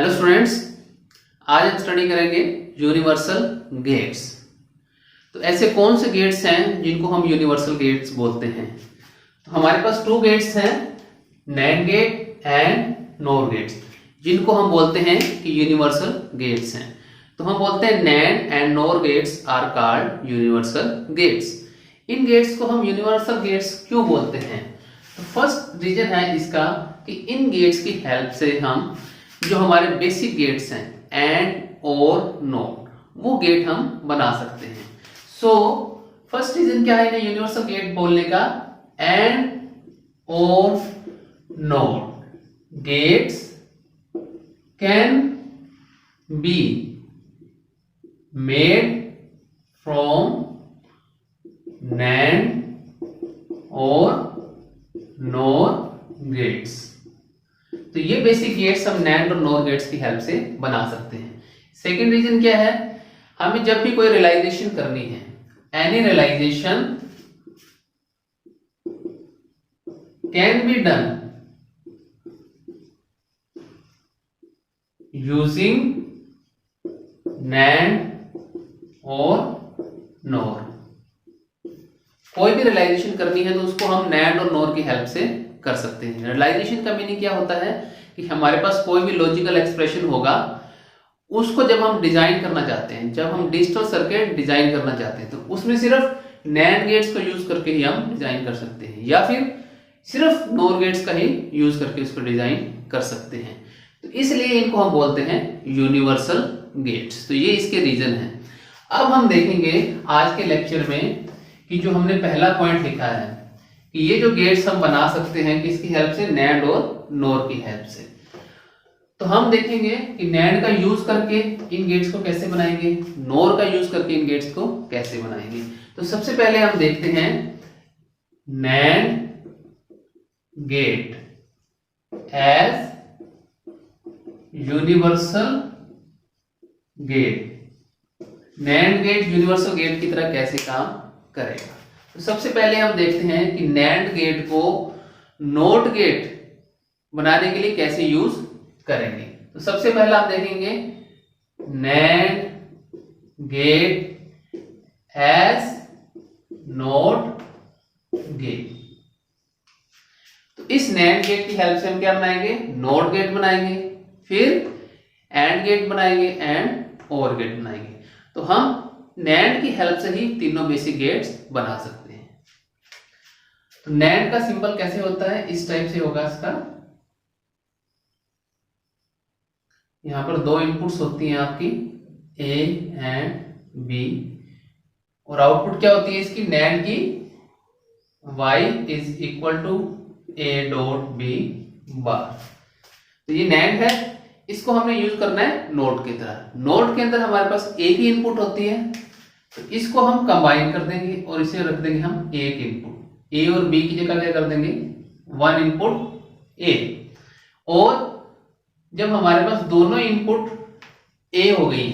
Hello students, आज हम study करेंगे यूनिवर्सल गेट्स। तो ऐसे कौन से गेट्स हैं जिनको हम यूनिवर्सल गेट्स बोलते हैं? तो हमारे पास टू गेट्स हैं, NAND gate and NOR gates, जिनको हम बोलते हैं कि यूनिवर्सल गेट्स हैं। तो हम बोलते हैं NAND and NOR gates are called universal gates. इन गेट्स को हम यूनिवर्सल गेट्स क्यों बोलते हैं? तो फर्स्ट रीजन है इसका कि इन गेट्स की हेल्प से हम जो हमारे बेसिक गेट्स हैं एंड और नॉट, वो गेट हम बना सकते हैं। सो फर्स्ट रीजन क्या है इन्हें यूनिवर्सल गेट बोलने का? AND OR NOT gates can be made from NAND और NOR गेट्स। तो ये बेसिक गेट्स हम NAND और NOR गेट्स की हेल्प से बना सकते हैं। सेकेंड रीजन क्या है? हमें जब भी कोई रियलाइजेशन करनी है, any realization can be done using NAND और NOR। कोई भी रियलाइजेशन करनी है तो उसको हम NAND और NOR की हेल्प से कर सकते हैं। रियलाइजेशन का मीनिंग क्या होता है कि हमारे पास कोई भी लॉजिकल एक्सप्रेशन होगा, उसको जब हम डिजाइन करना चाहते हैं, जब हम डिजिटल सर्किट डिजाइन करना चाहते हैं, तो उसमें सिर्फ NAND गेट्स को यूज करके ही हम डिजाइन कर सकते हैं, या फिर सिर्फ NOR गेट्स का ही यूज करके उसको डिजाइन कर सकते हैं। तो इसलिए इनको हम बोलते हैं यूनिवर्सल गेट्स। तो ये इसके रीजन है। अब हम देखेंगे आज के लेक्चर में कि जो हमने पहला पॉइंट लिखा है कि ये जो गेट्स हम बना सकते हैं किसकी हेल्प से? NAND और NOR की हेल्प से। तो हम देखेंगे कि NAND का यूज करके इन गेट्स को कैसे बनाएंगे, NOR का यूज करके इन गेट्स को कैसे बनाएंगे। तो सबसे पहले हम देखते हैं NAND gate as universal gate. NAND gate universal gate की तरह कैसे काम करेगा? तो सबसे पहले हम देखते हैं कि NAND गेट को नोट गेट बनाने के लिए कैसे यूज करेंगे। तो सबसे पहला हम देखेंगे NAND gate as NOT gate. तो इस NAND गेट की हेल्प से हम क्या बनाएंगे? नोट गेट बनाएंगे, फिर AND गेट बनाएंगे एंड OR गेट बनाएंगे। तो हम NAND की हेल्प से ही तीनों बेसिक गेट्स बना सकते हैं। तो NAND का सिंबल कैसे होता है? इस टाइप से होगा इसका। यहां पर दो इनपुट्स होती हैं आपकी, A एंड B, और आउटपुट क्या होती है इसकी? NAND की Y is equal to A dot B bar. तो ये NAND है, इसको हमने यूज करना है नोट की तरह। नोट के अंदर हमारे पास एक ही इनपुट होती है, तो इसको हम कंबाइन कर देंगे और इसे रख देंगे हम एक इनपुट। A और B की जगह क्या कर देंगे? One input A। और जब हमारे पास दोनों इनपुट A हो गई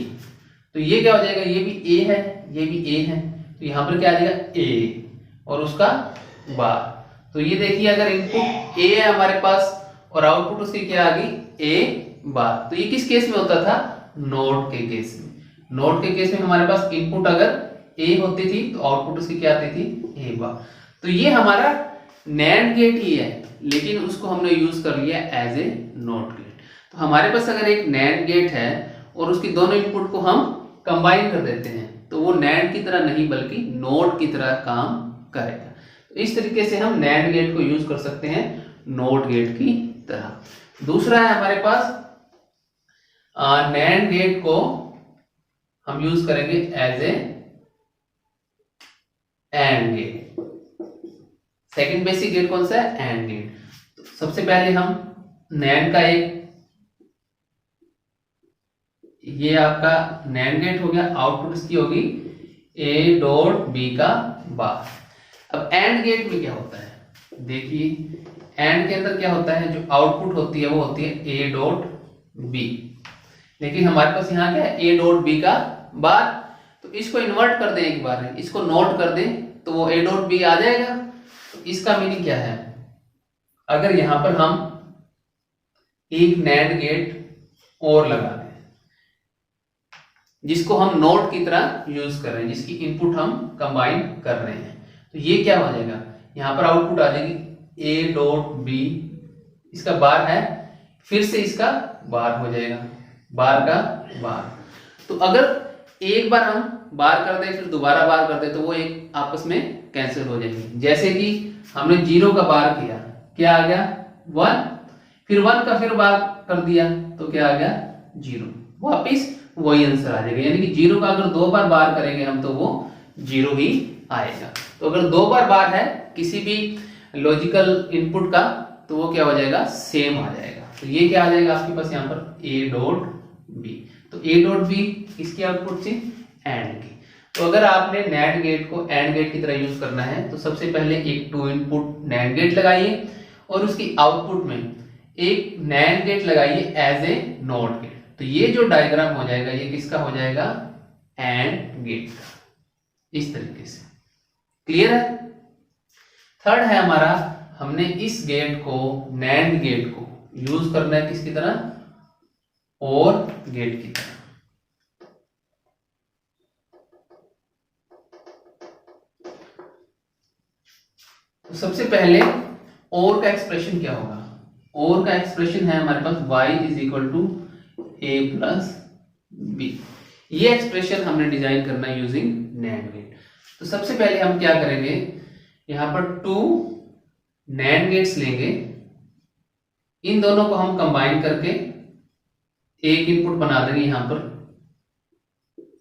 तो ये क्या हो जाएगा? ये भी A है, ये भी A है, तो यहां पर क्या आ जाएगा? A और उसका बार। तो ये देखिए, अगर इनपुट A है हमारे पास और आउटपुट उसकी क्या आ गई? A बार। तो ये किस केस में होता था? नोट के केस में। नोट के केस में हमारे पास इनपुट अगर A होती थी तो आउटपुट उसकी क्या आती थी? A बार। तो ये हमारा NAND गेट ही है, लेकिन उसको हमने यूज कर लिया एज ए नोट गेट। तो हमारे पास अगर एक NAND गेट है और उसकी दोनों इनपुट को हम कंबाइन कर देते हैं, तो वो NAND की तरह नहीं बल्कि नोट की तरह काम करेगा। तो इस तरीके से हम NAND गेट को यूज कर सकते हैं नोट गेट की तरह। दूसरा है हमारे पास NAND गेट को हम यूज करेंगे as a AND gate. Second basic gate कौन सा है? AND gate. तो सबसे पहले हम NAND का एक, ये आपका NAND गेट हो गया, आउटपुट इसकी होगी A डॉट B का बार। अब AND गेट में क्या होता है? देखिए, AND के अंदर क्या होता है? जो आउटपुट होती है वो होती है A डॉट B, लेकिन हमारे पास यहाँ क्या है? A डॉट B का बार। तो इसको इन्वर्ट कर दें एक बार, इसको नोट कर दें तो वो A डॉट B आ जाएगा। तो इसका मीनिंग क्या है? अगर यहां पर हम एक NAND गेट और लगा दें, जिसको हम नोट की तरह यूज कर रहे हैं, जिसकी इनपुट हम कंबाइन कर रहे हैं। तो ये क्या हो जाएगा, यहां पर आउटपुट आ जाएगी ए डॉट बी, इसका बार है, फिर से इसका बार हो जाएगा, बार का बार। तो अगर एक बार हम बार कर दें फिर दोबारा बार कर दें तो वो एक आपस में कैंसिल हो जाएंगे। जैसे कि हमने 0 का बार किया, क्या आ गया 1, फिर 1 का फिर बार कर दिया तो क्या आ गया 0, वापिस वही आंसर आ जाएगा। यानी कि 0 का अगर 2 बार बार करेंगे हम तो वो 0 ही आएगा। तो अगर 2 बार बार है किसी भी लॉजिकल इनपुट का तो वो क्या हो जाएगा, सेम आ जाएगा। तो ये क्या आ जाएगा आपके पास यहाँ पर ए डॉट बी। तो ए डॉट बी किसकी आउटपुट थी, एंड की। तो अगर आपने नैंड गेट को एंड गेट की तरह यूज करना है तो सबसे पहले एक 2 इनपुट नैंड गेट लगाइए और उसकी आउटपुट में एक नैंड गेट लगाइए एज ए नॉट गेट। तो ये जो डायग्राम हो जाएगा ये किसका हो जाएगा, एंड गेट का, इस तरीके से। क्लियर है। थर्ड है हमारा, हमने इस गेट को नैंड गेट को यूज करना है किसकी तरह, और गेट की तरह। तो सबसे पहले और का एक्सप्रेशन क्या होगा, और का एक्सप्रेशन है हमारे पास y is equal to A plus B. ये एक्सप्रेशन हमने डिजाइन करना है यूजिंग नैंड गेट। तो सबसे पहले हम क्या करेंगे, यहां पर 2 नैंड गेट्स लेंगे, इन दोनों को हम कंबाइन करके एक इनपुट बना देंगे, यहां पर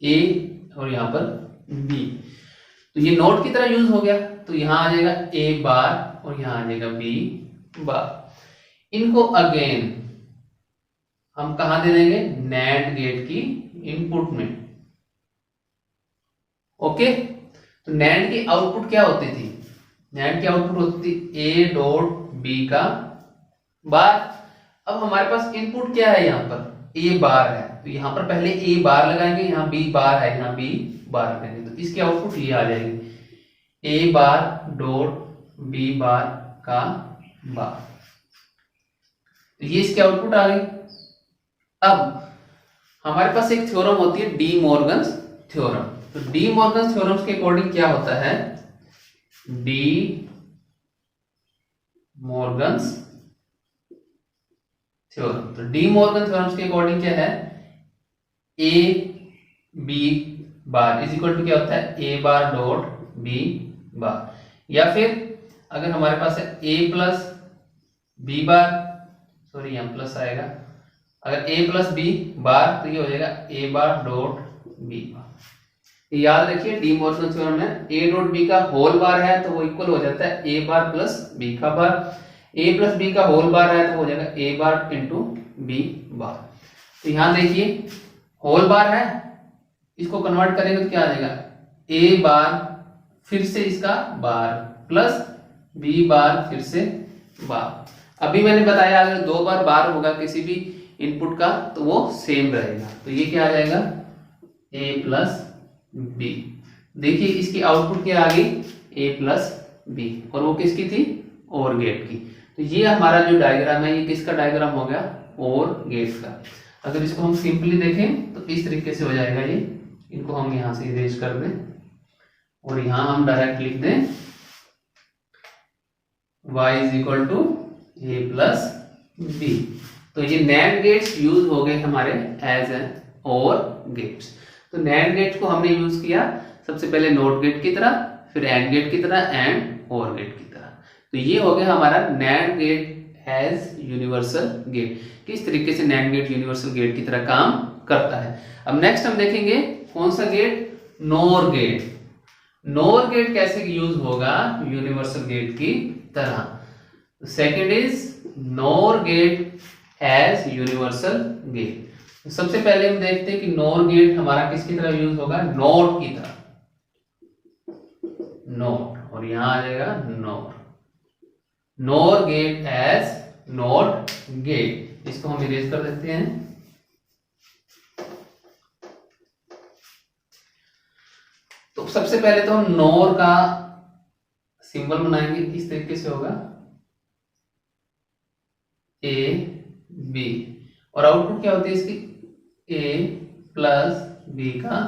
ए और यहां पर बी। तो ये नोट की तरह यूज हो गया, तो यहां आ जाएगा ए बार और यहां आ जाएगा बी बार। इनको अगेन हम कहां दे देंगे, नैंड गेट की इनपुट में। ओके, तो नैंड की आउटपुट क्या होती थी, नैंड की आउटपुट होती थी ए डॉट बी का बार। अब हमारे पास इनपुट क्या है, यहां पर ए बार है, तो यहां पर पहले ए बार लगाएंगे, यहां बी बार है, यहां बी बार लगाएंगे, तो इसकी आउटपुट ये आ जाएगी ए बार डॉट बी बार का बार। तो ये इसकी आउटपुट आ गई। अब हमारे पास एक थ्योरम होती है डी मॉर्गन्स थ्योरम। तो डी मॉर्गन्स थ्योरम के अकॉर्डिंग क्या होता है, डी मॉर्गन्स थ्योरम। तो डी मॉर्गन थ्योरम के अकॉर्डिंग क्या है, A B bar is equal to क्या होता है, ए बार डॉट बी बार। या फिर अगर हमारे पास है ए प्लस बी बार, सॉरी यहां प्लस आएगा, अगर ए प्लस बी बार तो ये हो जाएगा ए बार डॉट बी बार। याद रखिए डी मॉर्गन थ्योरम में ए डॉट बी का होल बार है तो वो इक्वल हो जाता है ए बार प्लस बी का बार, ए प्लस बी का होल बार है तो हो जाएगा ए बार इंटू बी बार। तो यहां देखिए होल बार है, इसको कन्वर्ट करेंगे तो क्या आ जाएगा, ए बार फिर से इसका बार प्लस बी बार फिर से बार। अभी मैंने बताया अगर 2 बार बार होगा किसी भी इनपुट का तो वो सेम रहेगा। तो ये क्या आ जाएगा, ए प्लस बी। देखिए इसकी आउटपुट क्या आ गई, ए प्लस बी, और वो किसकी थी, और गेट की। तो ये हमारा जो डायग्राम है ये किसका डायग्राम हो गया, और गेट का। अगर इसको हम सिंपली देखें तो इस तरीके से हो जाएगा ये। इनको हम यहां से इरेज कर दें और यहां हम डायरेक्ट लिख दें y is equal to A plus B. तो ये नैंड गेट्स यूज हो गए हमारे एज एन और गेट्स। तो नैंड गेट को हमने यूज किया सबसे पहले नोट गेट की तरह, फिर एंड गेट की तरह, एंड और गेट की तरह। तो ये हो गया हमारा NAND gate as universal gate, किस तरीके से नैंड गेट यूनिवर्सल गेट की तरह काम करता है। अब नेक्स्ट हम देखेंगे कौन सा gate, NOR gate. NOR gate कैसे यूज होगा यूनिवर्सल गेट की तरह। Second is NOR gate as universal gate. सबसे पहले हम देखते हैं कि नोर गेट हमारा किसकी तरह यूज होगा, नोट की तरह, नोट, और यहां आ जाएगा NOR. NOR gate as NOT gate, इसको हम इरेज कर देते हैं। तो सबसे पहले तो हम नोर का सिंबल बनाएंगे, इस तरीके से होगा ए बी, और आउटपुट क्या होती है इसकी, a प्लस बी का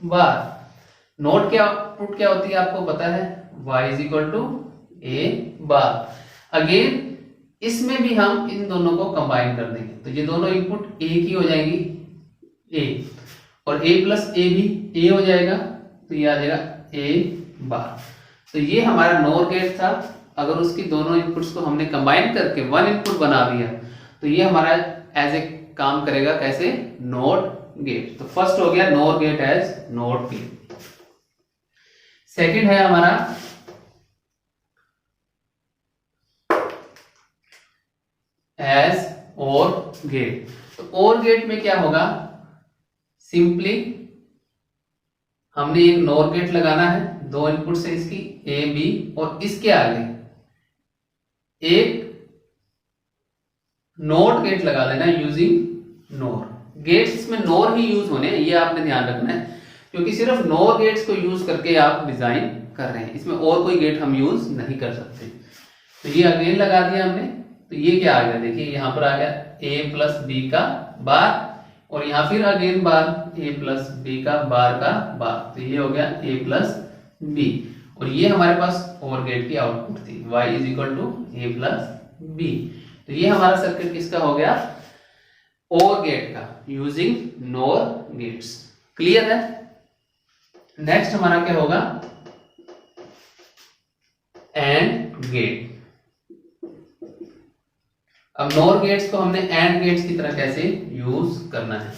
बार। नोट के आउटपुट क्या होती है आपको पता है, y is equal to A bar. Again इसमें भी हम इन दोनों को कंबाइन कर देंगे, तो ये दोनों इनपुट a की हो जाएगी a, और a प्लस ए भी a हो जाएगा, तो ये आ जाएगा a बार। तो ये हमारा नोर गेट था। अगर उसकी दोनों इनपुट्स को हमने कंबाइन करके वन इनपुट बना दिया तो ये हमारा एज ए काम करेगा कैसे, नोट गेट। तो फर्स्ट हो गया NOR gate as NOT gate. Second है हमारा एज और गेट। तो और गेट में क्या होगा, सिंपली हमने एक नोर गेट लगाना है, दो इनपुट से इसकी ए बी, और इसके आगे एक नोट गेट लगा देना यूजिंग नोर। गेट्स इसमें नोर ही यूज होने, ये आपने ध्यान रखना है, क्योंकि सिर्फ नोर गेट्स को यूज करके आप डिजाइन कर रहे हैं, इसमें और कोई गेट हम यूज नहीं कर सकते। तो ये अगेन लगा दिया हमने, तो ये क्या आ गया, देखिए यहां पर आ गया a प्लस बी का बार, और यहां फिर again bar a plus B का बार का बार, तो ये हो गया a प्लस बी। और ये हमारे पास और गेट की आउटपुट थी y is equal to a plus B. तो ये हमारा सर्किट किसका हो गया, और गेट का, यूजिंग नोर गेट्स। क्लियर है। नेक्स्ट हमारा क्या होगा, एंड गेट। अब नोर गेट्स को हमने एंड गेट्स की तरह कैसे यूज करना है,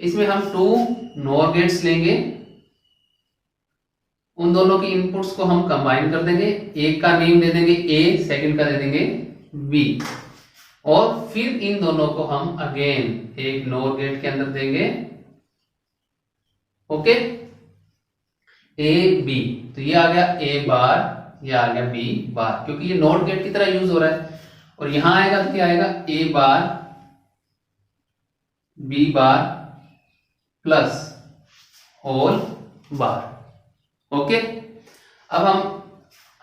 इसमें हम टू नोर गेट्स लेंगे, उन दोनों की इनपुट्स को हम कंबाइन कर देंगे, एक का नेम दे देंगे ए, सेकंड का दे देंगे बी, और फिर इन दोनों को हम अगेन एक नोर गेट के अंदर देंगे, ओके, ए बी। तो ये आ गया ए बार, ये आ गया बी बार, क्योंकि ये नोट गेट की तरह यूज हो रहा है। और यहां आएगा तो क्या आएगा, A bar B bar plus whole bar, okay. अब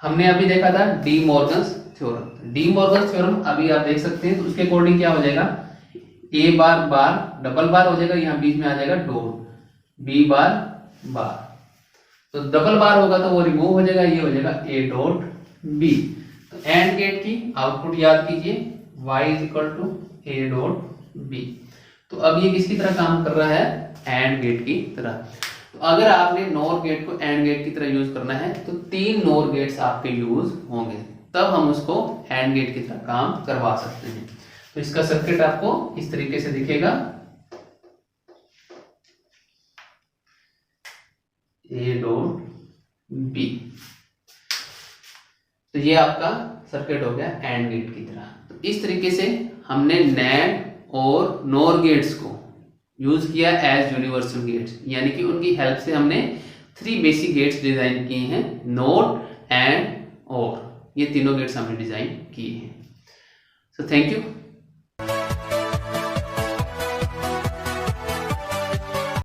हमने अभी देखा था De Morgan's theorem. De Morgan's theorem अभी आप देख सकते हैं, तो उसके अकॉर्डिंग क्या हो जाएगा, ए बार बार डबल बार हो जाएगा, यहां बीच में आ जाएगा डॉट, बी बार बार, तो डबल बार होगा तो वो रिमूव हो जाएगा, ये हो जाएगा ए डॉट बी। तो एंड गेट की आउटपुट याद कीजिए, y is equal to A dot B. तो अब ये किसकी तरह काम कर रहा है, एंड गेट की तरह। तो अगर आपने नोर गेट को एंड गेट की तरह यूज करना है तो तीन नोर गेट्स आपके यूज होंगे, तब हम उसको एंड गेट की तरह काम करवा सकते हैं। तो इसका सर्किट आपको इस तरीके से दिखेगा, ए डॉट बी। तो ये आपका सर्किट हो गया एंड गेट की तरह। तो इस तरीके से हमने नैंड और नोर गेट्स को यूज किया एज यूनिवर्सल गेट्स, यानी कि उनकी हेल्प से हमने 3 बेसिक गेट्स डिजाइन किए हैं, नोट एंड और, ये तीनों गेट्स हमने डिजाइन किए हैं। So thank you.